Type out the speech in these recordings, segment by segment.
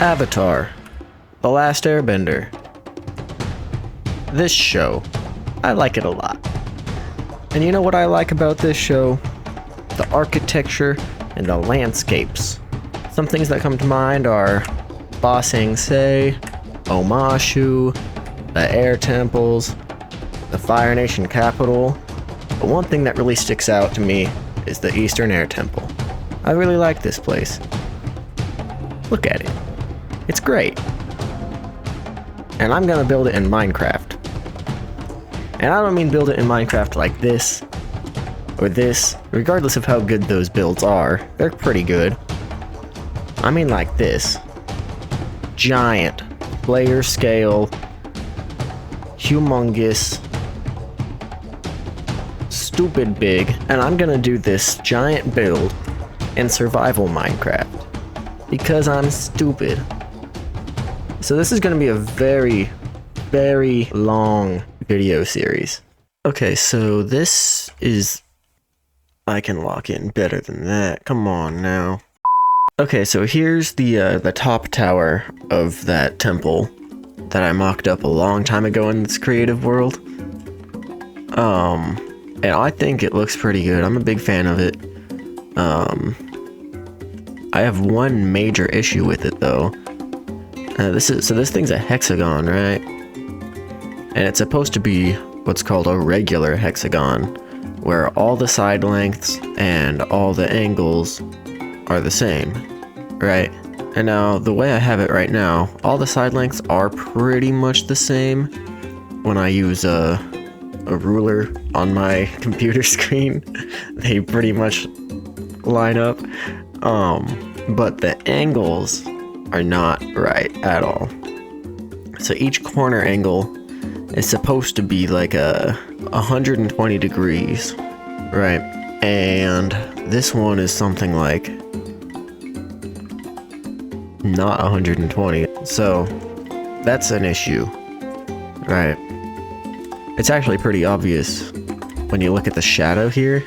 Avatar: The Last Airbender. This show, I like it a lot. And you know what I like about this show? The architecture and the landscapes. Some things that come to mind are Ba Sing Se, Omashu, the Air Temples, the Fire Nation capital. But one thing that really sticks out to me is the Eastern Air Temple. I really like this place. Look at it. It's great. And I'm gonna build it in Minecraft. And I don't mean build it in Minecraft like this or this. Regardless of how good those builds are, they're pretty good. I mean like this. Giant, player scale, humongous, stupid big, and I'm gonna do this giant build in survival Minecraft because I'm stupid. So this is gonna be a very, very long video series. Okay, so this is... I can lock in better than that. Come on now. Okay, so here's the top tower of that temple that I mocked up a long time ago in this creative world. And I think it looks pretty good. I'm a big fan of it. I have one major issue with it though. This thing's a hexagon, right? And it's supposed to be what's called a regular hexagon, where all the side lengths and all the angles are the same, right? And now, the way I have it right now, all the side lengths are pretty much the same when I use a ruler on my computer screen. They pretty much line up. But the angles are not right at all. So each corner angle is supposed to be like 120 degrees, right? And this one is something like not 120. So that's an issue, right? It's actually pretty obvious when you look at the shadow here.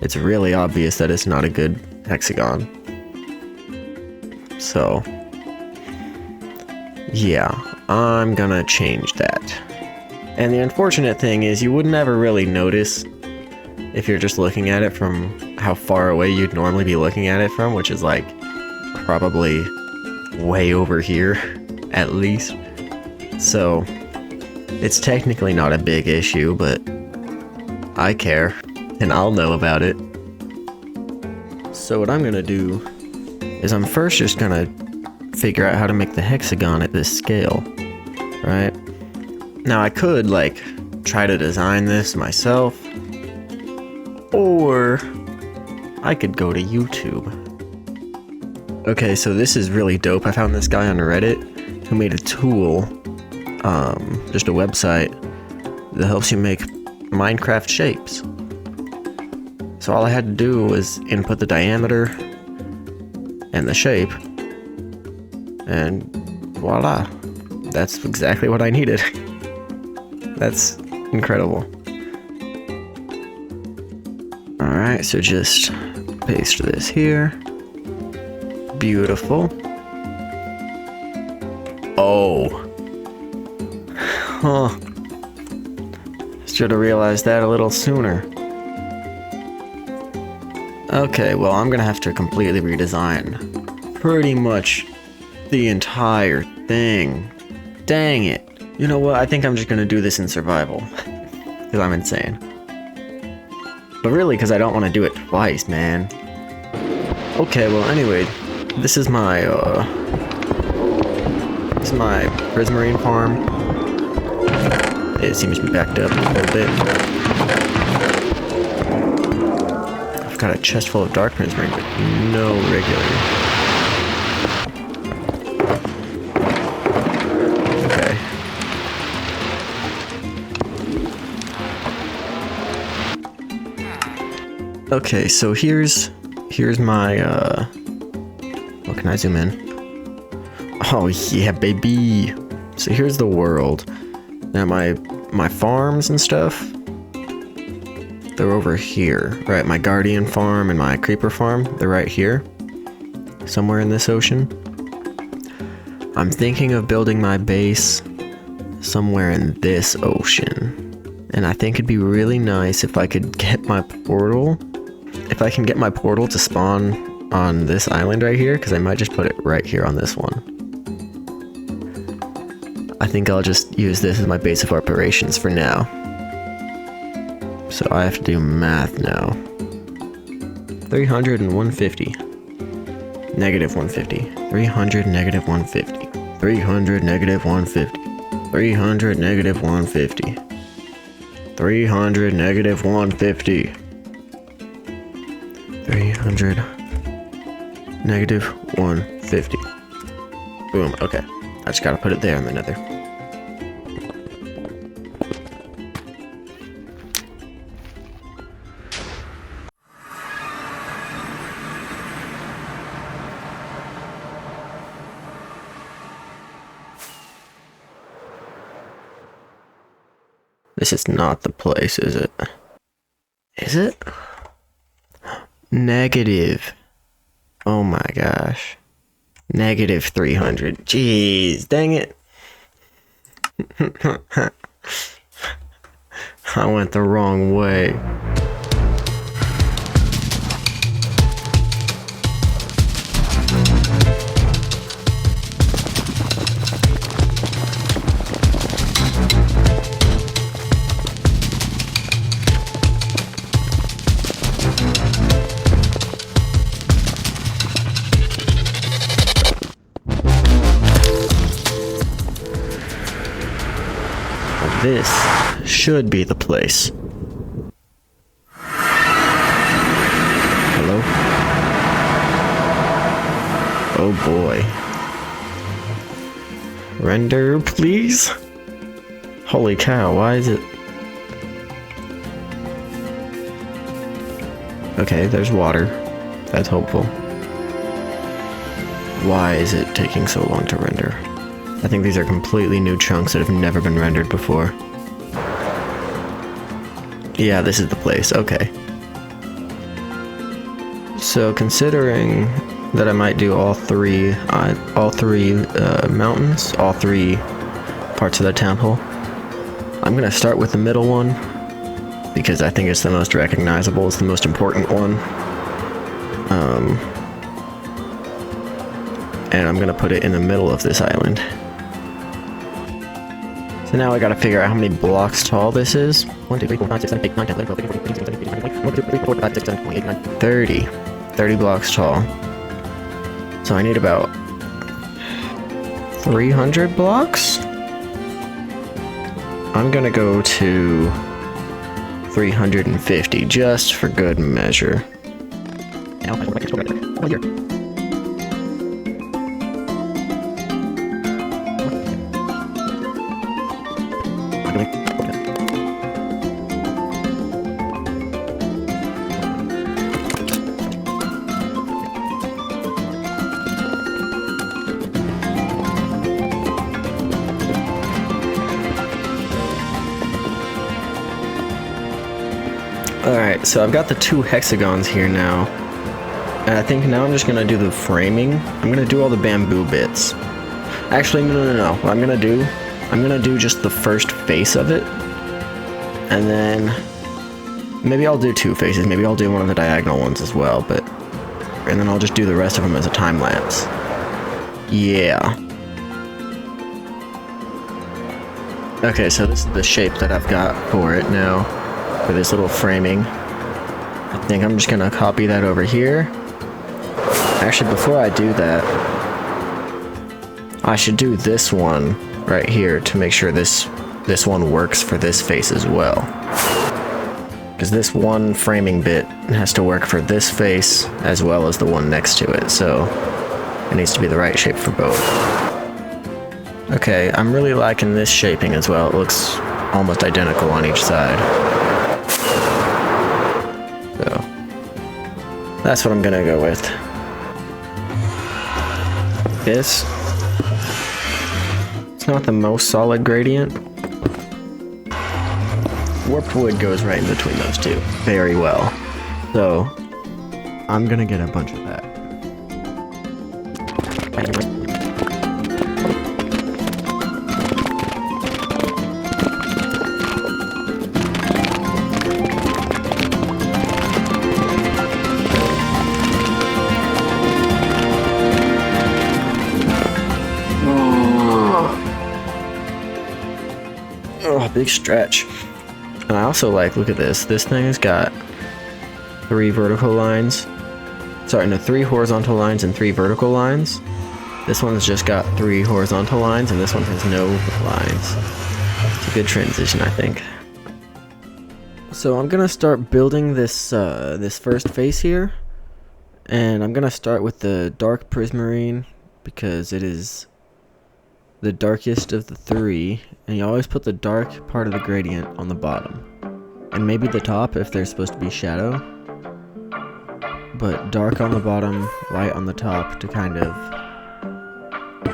It's really obvious that it's not a good hexagon. So yeah, I'm gonna change that. And the unfortunate thing is you would never really notice if you're just looking at it from how far away you'd normally be looking at it from, which is like probably way over here at least. So it's technically not a big issue, but I care and I'll know about it. So what I'm gonna do is I'm first just gonna figure out how to make the hexagon at this scale, right? Now I could like try to design this myself, or I could go to YouTube. Okay, so this is really dope. I found this guy on Reddit who made a tool, just a website that helps you make Minecraft shapes. So all I had to do was input the diameter and the shape, and voila, that's exactly what I needed. That's incredible. Alright, so just paste this here. Beautiful. Oh. Huh. Should have realized that a little sooner. Okay, well, I'm gonna have to completely redesign pretty much the entire thing. Dang it. You know what? I think I'm just gonna do this in survival. Because I'm insane. But really, because I don't want to do it twice, man. Okay, well, anyway, this is my prismarine farm. It seems to be backed up a little bit. I've got a chest full of dark prismarine, but no regular. Okay, so here's my, what can I zoom in? Oh yeah, baby! So here's the world. Now my farms and stuff, they're over here, right? My guardian farm and my creeper farm, they're right here, somewhere in this ocean. I'm thinking of building my base somewhere in this ocean. And I think it'd be really nice if I could get my portal. If I can get my portal to spawn on this island right here, because I might just put it right here on this one. I think I'll just use this as my base of operations for now. So I have to do math now. 300 and 150. Negative 150. 300 negative 150. 300 negative 150. 300 negative 150. 300 negative 150. 300 negative 150. Boom, okay. I just gotta put it there in the nether. This is not the place, is it? Is it? Negative. Oh my gosh. Negative 300. Jeez, dang it. I went the wrong way. This should be the place. Hello? Oh boy. Render, please? Holy cow, why is it... Okay, there's water. That's hopeful. Why is it taking so long to render? I think these are completely new chunks that have never been rendered before. Yeah, this is the place, okay. So considering that I might do all three mountains, all three parts of the temple, I'm gonna start with the middle one, because I think it's the most recognizable, it's the most important one. And I'm gonna put it in the middle of this island. So now I gotta figure out how many blocks tall this is. 1, 2, 3, 4, 5, 6, 7, 8, 9, 10, 11, 12, 13, 14, 15, 16, 17, 18, 19, 20, 21, 22, 23, 24, 25, 26, 27, 28, 29, 30. 30 blocks tall. So I need about 300 blocks? I'm gonna go to 350 just for good measure. Now I can right there. Oh, here. Alright, so I've got the 2 hexagons here now. And I think now I'm just gonna do the framing. I'm gonna do all the bamboo bits. Actually, no. What I'm gonna do just the first face of it. And then maybe I'll do 2 faces. Maybe I'll do one of the diagonal ones as well, but and then I'll just do the rest of them as a time lapse. Yeah. Okay, so this is the shape that I've got for it now. For this little framing. I think I'm just gonna copy that over here. Actually, before I do that, I should do this one right here to make sure this one works for this face as well. Because this one framing bit has to work for this face as well as the one next to it, so it needs to be the right shape for both. Okay, I'm really liking this shaping as well. It looks almost identical on each side. So, that's what I'm gonna go with. This, it's not the most solid gradient. Warped wood goes right in between those two very well. So, I'm gonna get a bunch of that. Big stretch. And I also like, look at this. This thing has got 3 vertical lines. Sorry, no, 3 horizontal lines and 3 vertical lines. This one's just got 3 horizontal lines, and this one has no lines. It's a good transition, I think. So I'm gonna start building this this first face here, and I'm gonna start with the dark prismarine because it is the darkest of the 3, and you always put the dark part of the gradient on the bottom, and maybe the top if there's supposed to be shadow, but dark on the bottom, light on the top to kind of,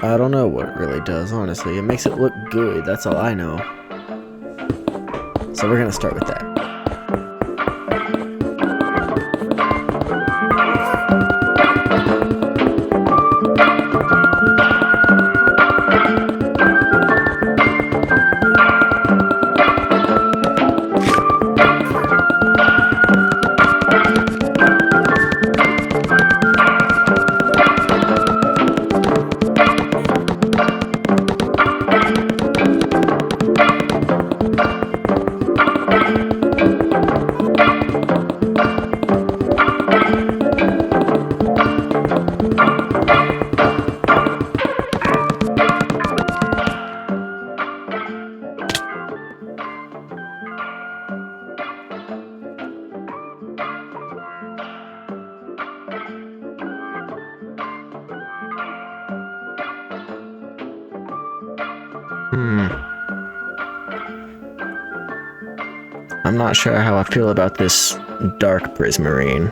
I don't know what it really does, honestly. It makes it look good, that's all I know. So we're gonna start with that. I'm not sure how I feel about this dark prismarine.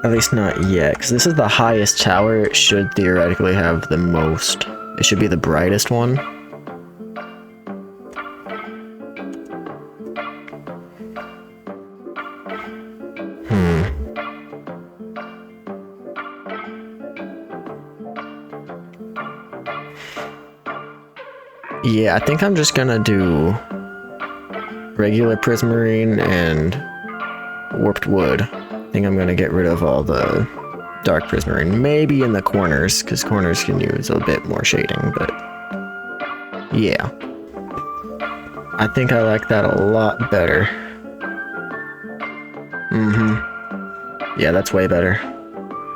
At least not yet, because this is the highest tower. It should theoretically have the most. It should be the brightest one. Yeah, I think I'm just gonna do regular prismarine and warped wood. I think I'm gonna get rid of all the dark prismarine. Maybe in the corners, because corners can use a bit more shading, but yeah. I think I like that a lot better. Yeah, that's way better.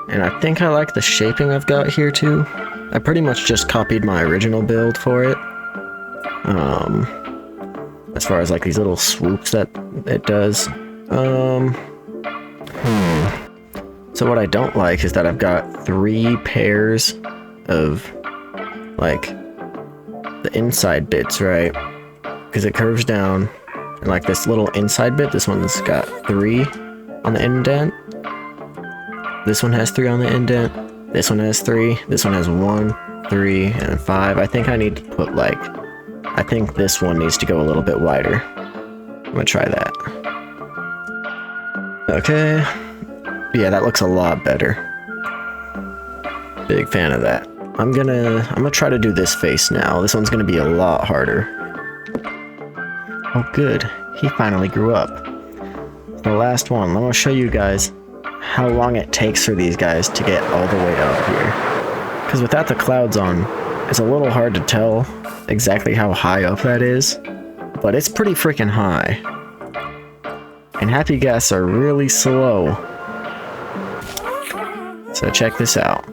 And I think I like the shaping I've got here too. I pretty much just copied my original build for it. As far as like these little swoops that it does. So what I don't like is that I've got 3 pairs of like the inside bits, right? Because it curves down, and like this little inside bit, this one's got 3 on the indent. This one has 3 on the indent. This one has 3. This one has 1, 3, and 5. I think I need to put like, I think this one needs to go a little bit wider. I'm gonna try that. Okay. Yeah, that looks a lot better. Big fan of that. I'm gonna try to do this face now. This one's gonna be a lot harder. Oh good, he finally grew up. The last one, I'm gonna show you guys how long it takes for these guys to get all the way up here. Because without the clouds on, it's a little hard to tell exactly how high up that is, but it's pretty freaking high. And happy guests are really slow. So check this out.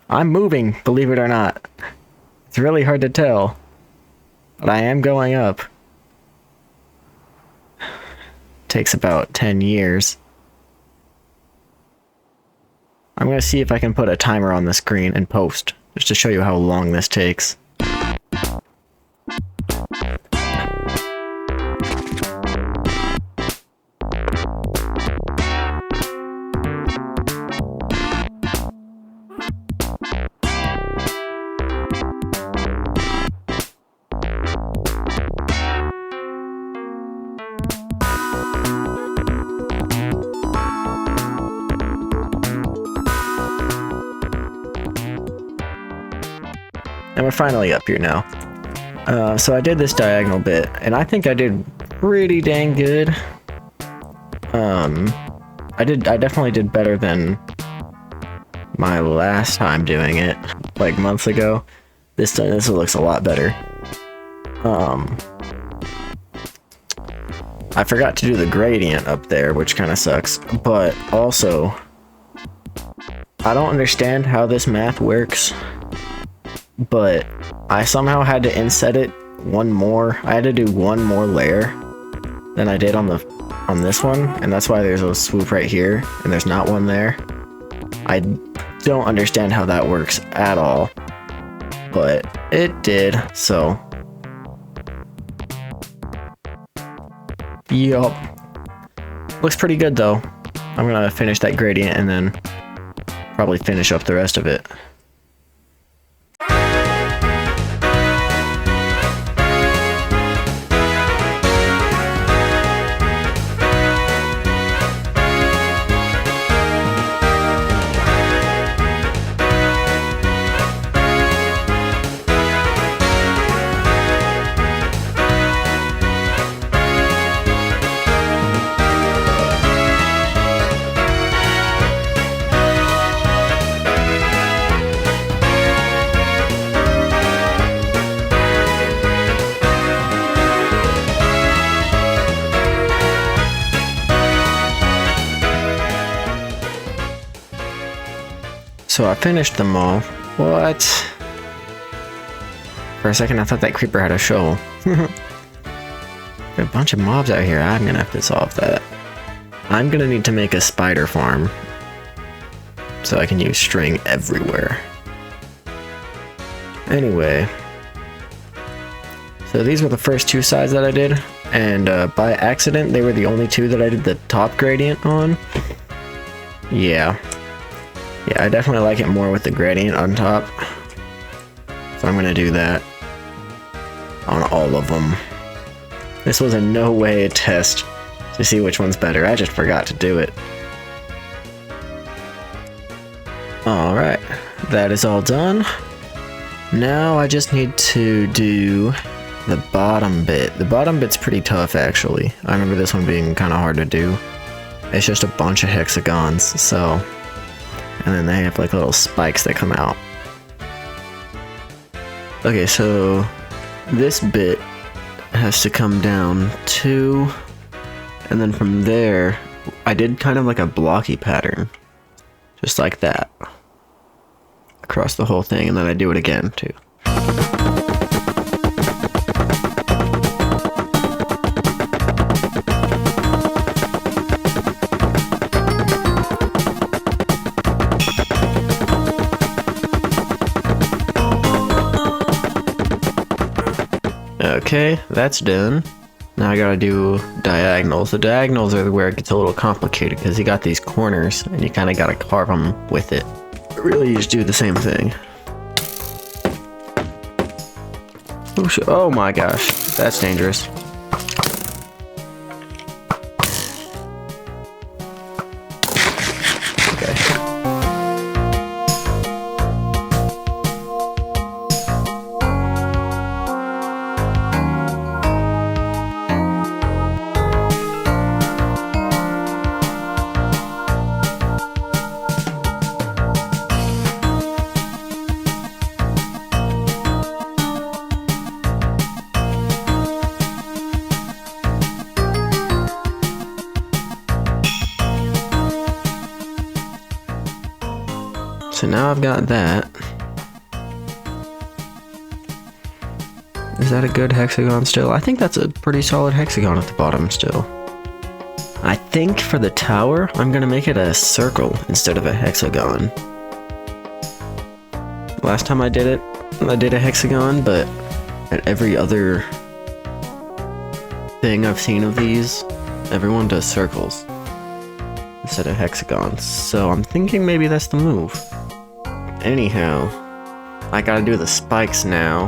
I'm moving, believe it or not. It's really hard to tell, but I am going up. Takes about 10 years. I'm gonna see if I can put a timer on the screen and post, just to show you how long this takes. And we're finally up here now. So I did this diagonal bit, and I think I did pretty dang good. I definitely did better than my last time doing it, like months ago. This time, this looks a lot better. I forgot to do the gradient up there, which kind of sucks, but also, I don't understand how this math works, but I somehow had to inset it one more. I had to do one more layer than I did on this one, and that's why there's a swoop right here, and there's not one there. I don't understand how that works at all, but it did, so. Yup. Looks pretty good though. I'm gonna finish that gradient and then probably finish up the rest of it. So I finished them all. What? For a second I thought that creeper had a shovel. There are a bunch of mobs out here. I'm gonna have to solve that. I'm gonna need to make a spider farm so I can use string everywhere. Anyway, so these were the first two sides that I did, and by accident they were the only two that I did the top gradient on. Yeah, I definitely like it more with the gradient on top, so I'm gonna do that on all of them. This was in no way a test to see which one's better. I just forgot to do it. Alright, that is all done. Now I just need to do the bottom bit. The bottom bit's pretty tough actually. I remember this one being kind of hard to do. It's just a bunch of hexagons, so... And then they have like little spikes that come out. Okay, so this bit has to come down 2, and then from there I did kind of like a blocky pattern, just like that across the whole thing, and then I do it again too. Okay, that's done. Now I gotta do diagonals. The diagonals are where it gets a little complicated because you got these corners and you kind of gotta carve them with it. But really, you just do the same thing. Oh my gosh, that's dangerous. Okay. So now I've got that. Is that a good hexagon still? I think that's a pretty solid hexagon at the bottom still. I think for the tower, I'm gonna make it a circle instead of a hexagon. Last time I did it, I did a hexagon, but at every other thing I've seen of these, everyone does circles instead of hexagons. So I'm thinking maybe that's the move. Anyhow, I gotta do the spikes now.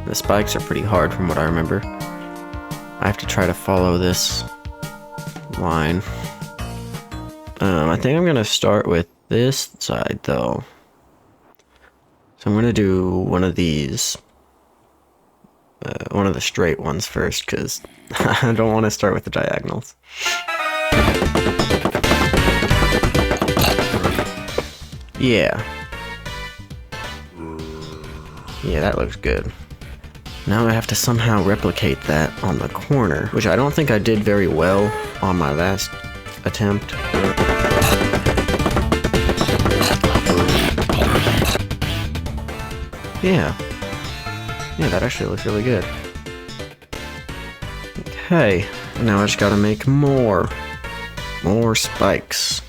The spikes are pretty hard from what I remember. I have to try to follow this line. I think I'm gonna start with this side though. So I'm gonna do one of these. One of the straight ones first, because I don't want to start with the diagonals. Yeah. Yeah, that looks good. Now I have to somehow replicate that on the corner, which I don't think I did very well on my last attempt. Yeah. Yeah, that actually looks really good. Okay, now I just gotta make more spikes.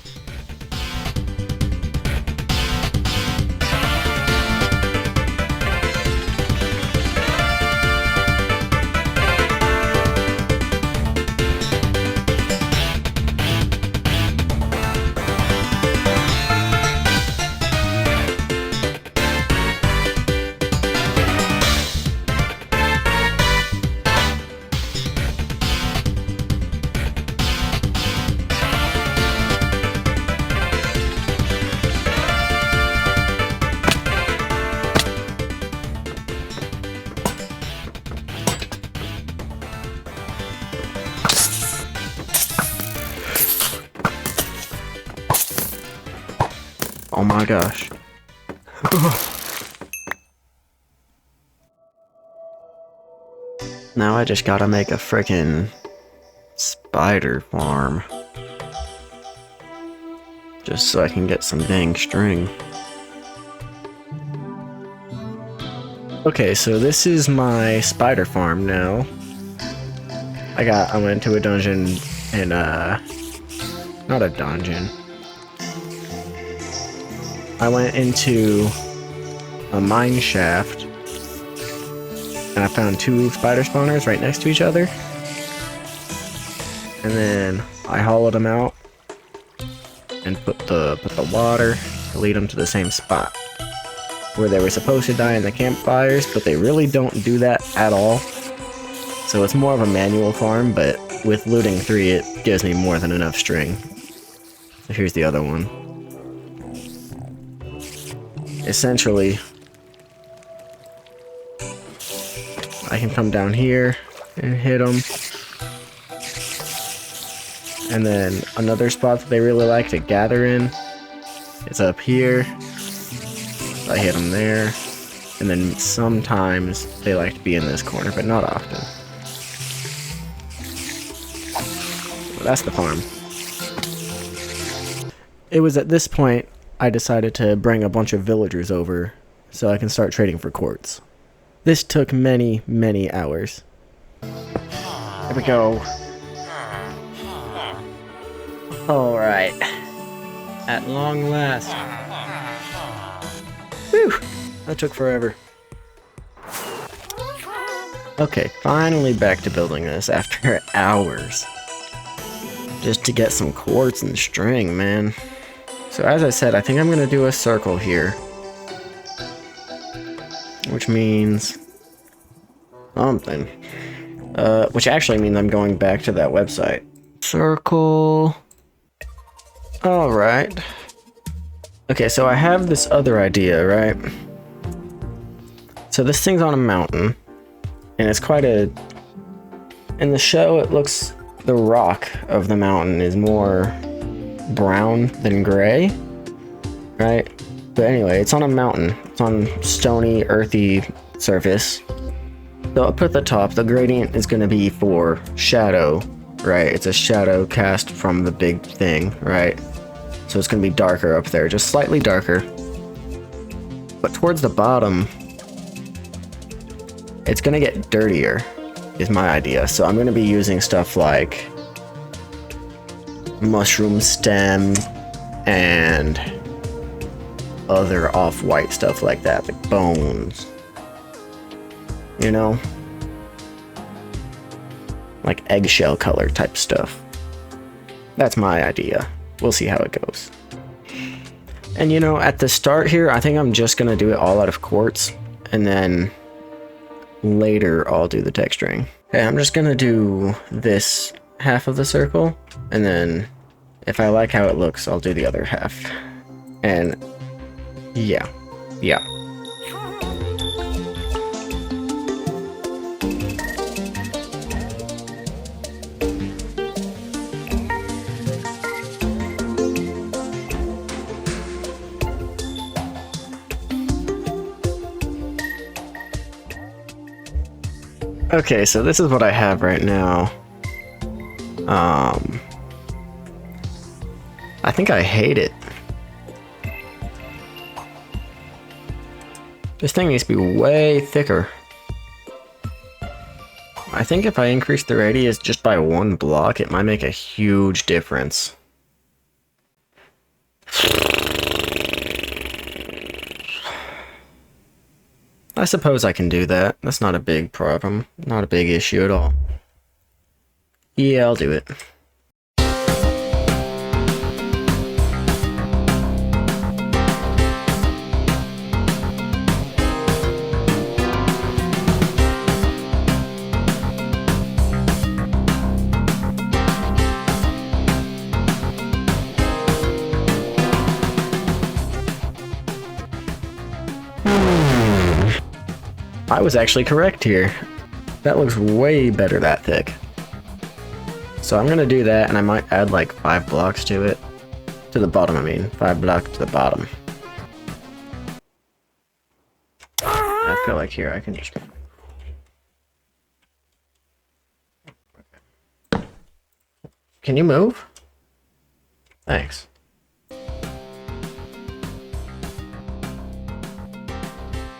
Oh my gosh. Now I just gotta make a frickin' spider farm. Just so I can get some dang string. Okay, so this is my spider farm now. I went to a dungeon and not a dungeon. I went into a mine shaft and I found 2 spider spawners right next to each other. And then I hollowed them out and put the water to lead them to the same spot where they were supposed to die in the campfires, but they really don't do that at all. So it's more of a manual farm, but with looting 3 it gives me more than enough string. So here's the other one. Essentially, I can come down here and hit them. And then another spot that they really like to gather in is up here. I hit them there. And then sometimes they like to be in this corner, but not often. Well, that's the farm. It was at this point I decided to bring a bunch of villagers over so I can start trading for quartz. This took many, many hours. Here we go. Alright. At long last. Whew! That took forever. Okay, finally back to building this after hours. Just to get some quartz and string, man. So as I said, I think I'm going to do a circle here. Which means something. Which actually means I'm going back to that website. Circle. Alright. Okay, so I have this other idea, right? So this thing's on a mountain. And it's quite a... In the show, it looks... The rock of the mountain is more brown than gray, right? But anyway, it's on a mountain. It's on stony, earthy surface. So up at the top, the gradient is going to be for shadow, right? It's a shadow cast from the big thing, right? So it's going to be darker up there, just slightly darker. But towards the bottom, it's going to get dirtier, is my idea. So I'm going to be using stuff like mushroom stem and other off-white stuff like that, like bones. You know? Like eggshell color type stuff. That's my idea. We'll see how it goes. And you know, at the start here, I think I'm just gonna do it all out of quartz, and then later I'll do the texturing. Okay, I'm just gonna do this half of the circle, and then if I like how it looks, I'll do the other half. And yeah. Okay, so this is what I have right now. I think I hate it. This thing needs to be way thicker. I think if I increase the radius just by 1 block, it might make a huge difference. I suppose I can do that. That's not a big problem. Not a big issue at all. Yeah, I'll do it. I was actually correct here. That looks way better that thick. So I'm gonna do that, and I might add like 5 blocks to it. To the bottom, I mean. 5 blocks to the bottom. I feel like here I can just... Can you move? Thanks.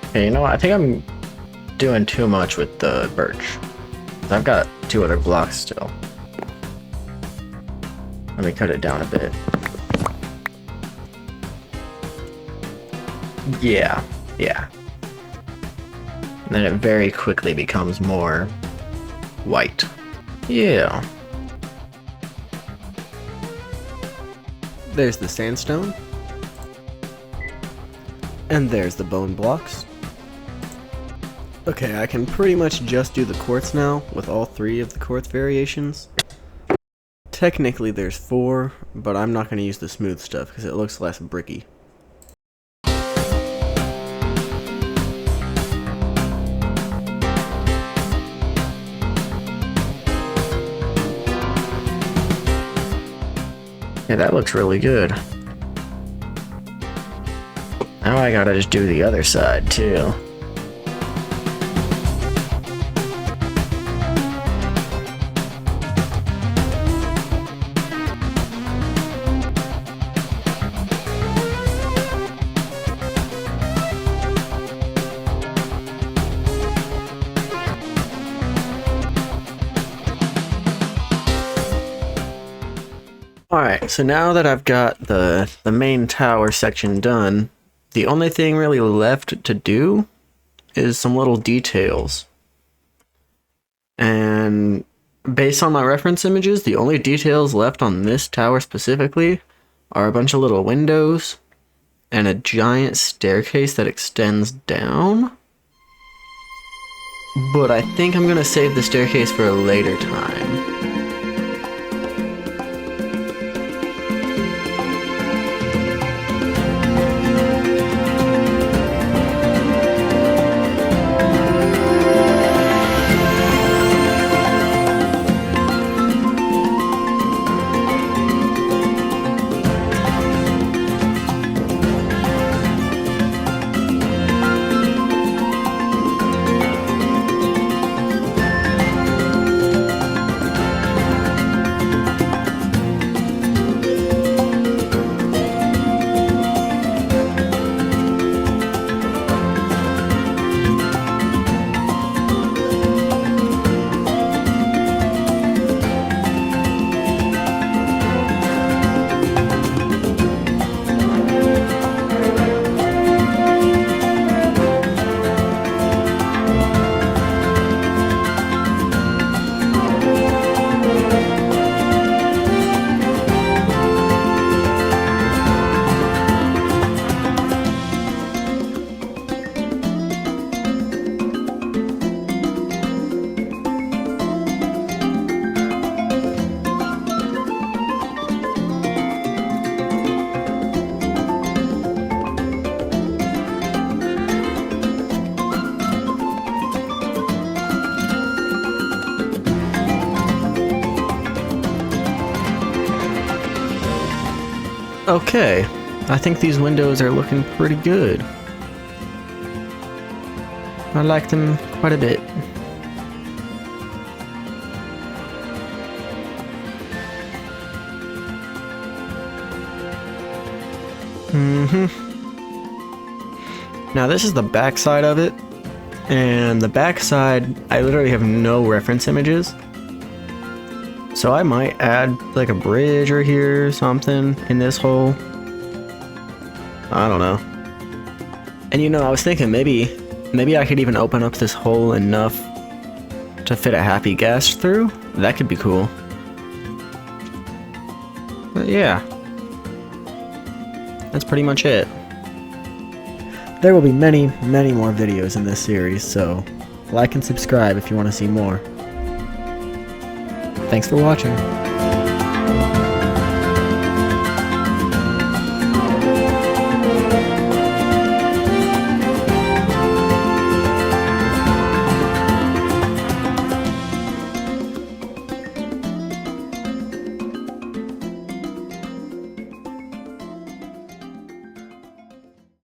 Okay, you know what? I think I'm doing too much with the birch. I've got 2 other blocks still. Let me cut it down a bit. Yeah. And then it very quickly becomes more white. Yeah. There's the sandstone. And there's the bone blocks. Okay, I can pretty much just do the quartz now with all 3 of the quartz variations. Technically there's 4, but I'm not going to use the smooth stuff because it looks less bricky. Yeah, that looks really good. Now I gotta just do the other side too. Alright, so now that I've got the main tower section done, the only thing really left to do is some little details. And based on my reference images, the only details left on this tower specifically are a bunch of little windows and a giant staircase that extends down. But I think I'm gonna save the staircase for a later time. Okay, I think these windows are looking pretty good. I like them quite a bit. Now this is the back side of it, and the back side, I literally have no reference images. So I might add like a bridge or here or something in this hole. I don't know. And you know, I was thinking maybe I could even open up this hole enough to fit a happy gas through. That could be cool. But yeah. That's pretty much it. There will be many, many more videos in this series, so like and subscribe if you want to see more. Thanks for watching.